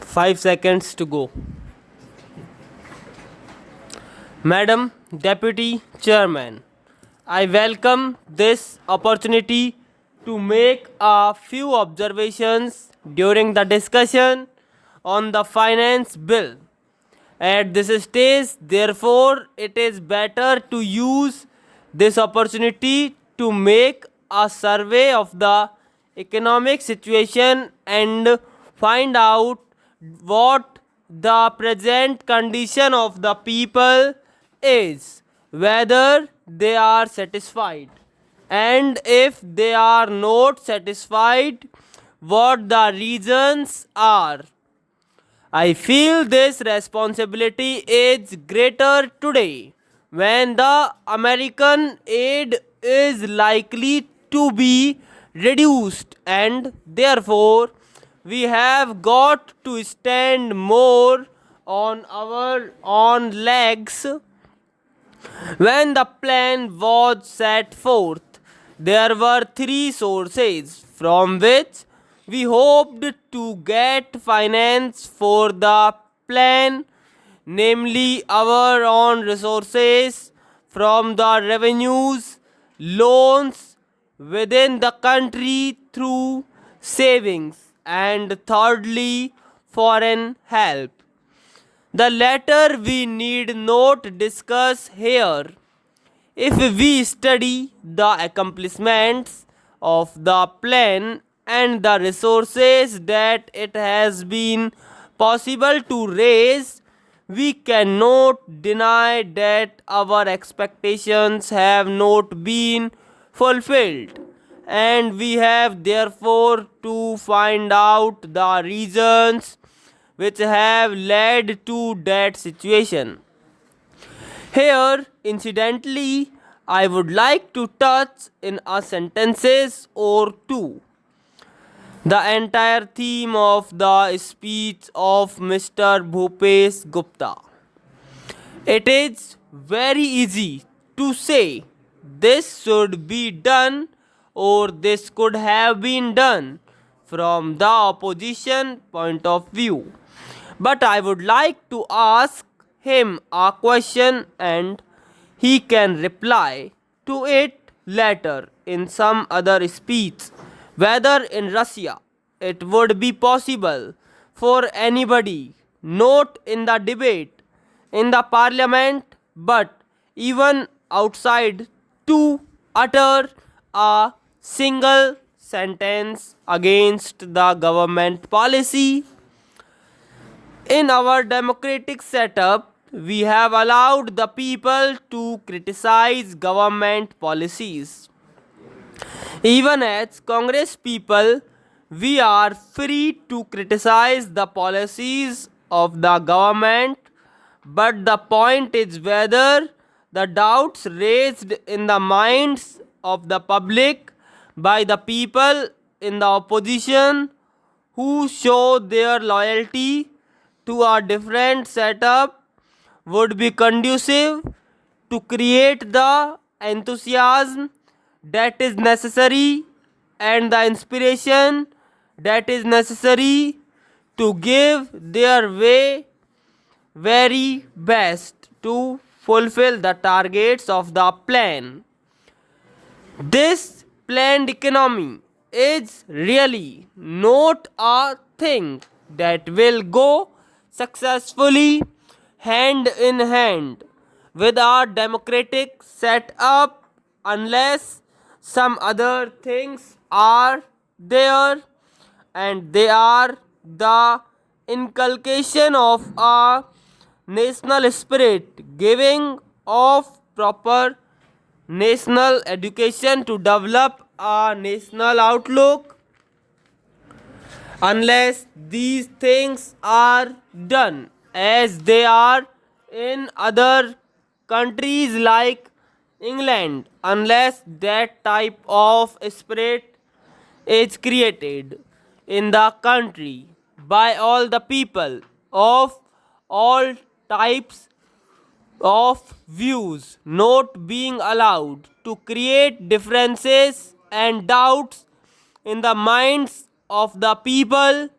5 seconds to go. Madam Deputy Chairman, I welcome this opportunity to make a few observations during the discussion on the finance bill. At this stage, therefore, it is better to use this opportunity to make a survey of the economic situation and find out what the present condition of the people is, whether they are satisfied, and if they are not satisfied, what the reasons are. I feel this responsibility is greater today when the American aid is likely to be reduced, and therefore we have got to stand more on our own legs. When the plan was set forth, there were three sources from which we hoped to get finance for the plan, namely our own resources from the revenues, loans within the country through savings, and thirdly, foreign help. The latter we need not discuss here. If we study the accomplishments of the plan and the resources that it has been possible to raise, we cannot deny that our expectations have not been fulfilled, and we have therefore to find out the reasons which have led to that situation. Here, incidentally, I would like to touch in a sentences or two the entire theme of the speech of Mr. Bhupesh Gupta. It is very easy to say this should be done or this could have been done from the opposition point of view. But I would like to ask him a question and he can reply to it later in some other speech. Whether in Russia it would be possible for anybody, not in the debate in the parliament, but even outside, to utter a single sentence against the government policy. In our democratic setup, we have allowed the people to criticize government policies. Even as Congress people, we are free to criticize the policies of the government, but the point is whether the doubts raised in the minds of the public by the people in the opposition who show their loyalty to a different setup would be conducive to create the enthusiasm that is necessary and the inspiration that is necessary to give their very best to fulfill the targets of the plan. This planned economy is really not a thing that will go successfully hand in hand with our democratic setup unless some other things are there, and they are the inculcation of a national spirit, giving of proper national education to develop a national outlook. Unless these things are done as they are in other countries like England, unless that type of spirit is created in the country by all the people of all types of views not being allowed to create differences and doubts in the minds of the people,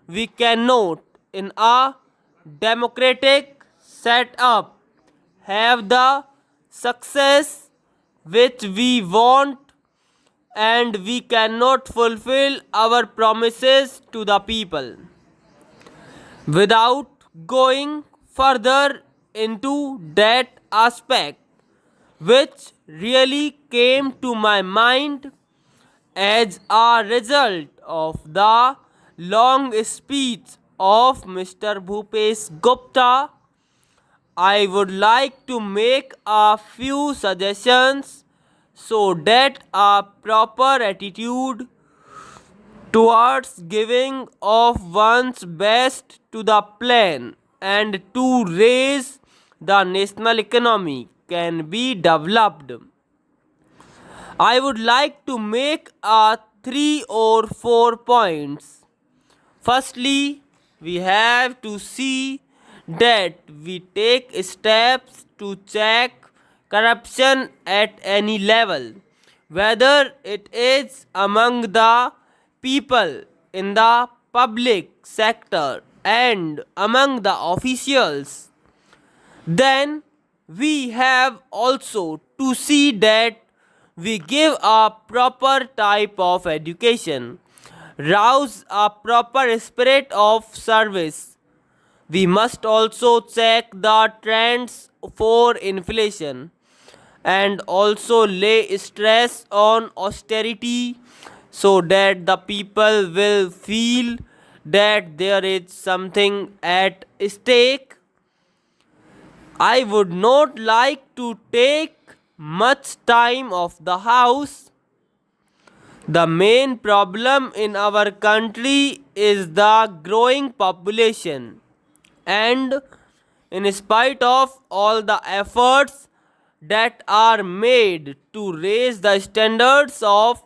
we cannot in a democratic setup have the success which we want, and we cannot fulfill our promises to the people. Without going further into that aspect, which really came to my mind as a result of the long speech of Mr. Bhupesh Gupta, I would like to make a few suggestions so that a proper attitude towards giving of one's best to the plan and to raise the national economy can be developed. I would like to make a 3 or 4 points. Firstly, we have to see that we take steps to check corruption at any level, whether it is among the people in the public sector and among the officials. Then we have also to see that we give a proper type of education, rouse a proper spirit of service. We must also check the trends for inflation and also lay stress on austerity so that the people will feel that there is something at stake. I would not like to take much time of the house. The main problem in our country is the growing population, and in spite of all the efforts that are made to raise the standards of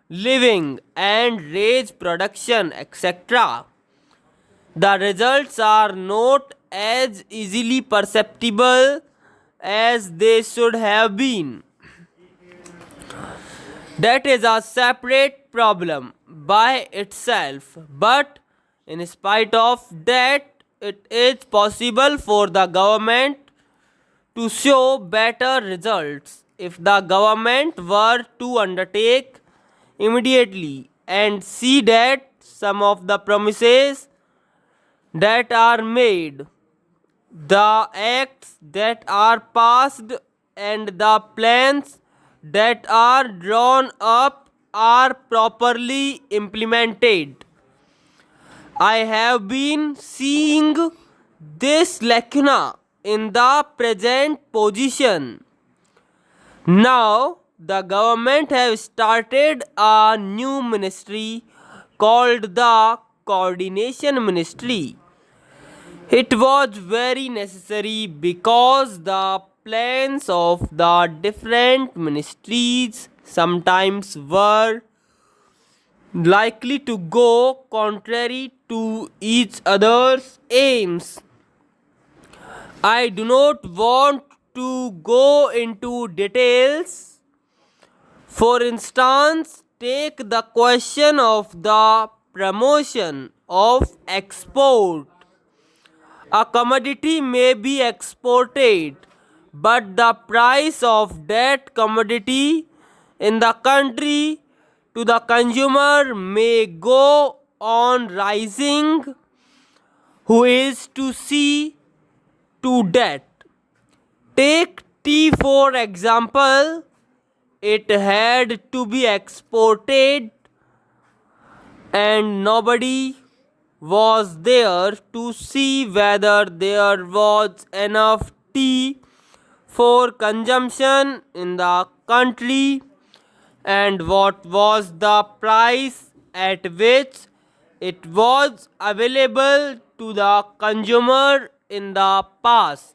living and raise production, etc., the results are not as easily perceptible as they should have been. That is a separate problem by itself, but in spite of that, it is possible for the government to show better results if the government were to undertake immediately and see that some of the promises that are made, the acts that are passed, and the plans that are drawn up are properly implemented. I have been seeing this lacuna in the present position. Now, the government has started a new ministry called the Coordination Ministry. It was very necessary because the plans of the different ministries sometimes were likely to go contrary to each other's aims. I do not want to go into details. For instance, take the question of the promotion of export. A commodity may be exported, but the price of that commodity in the country to the consumer may go on rising. Who is to see to that? Take tea for example. It had to be exported, and nobody was there to see whether there was enough tea for consumption in the country and what was the price at which it was available to the consumer in the past.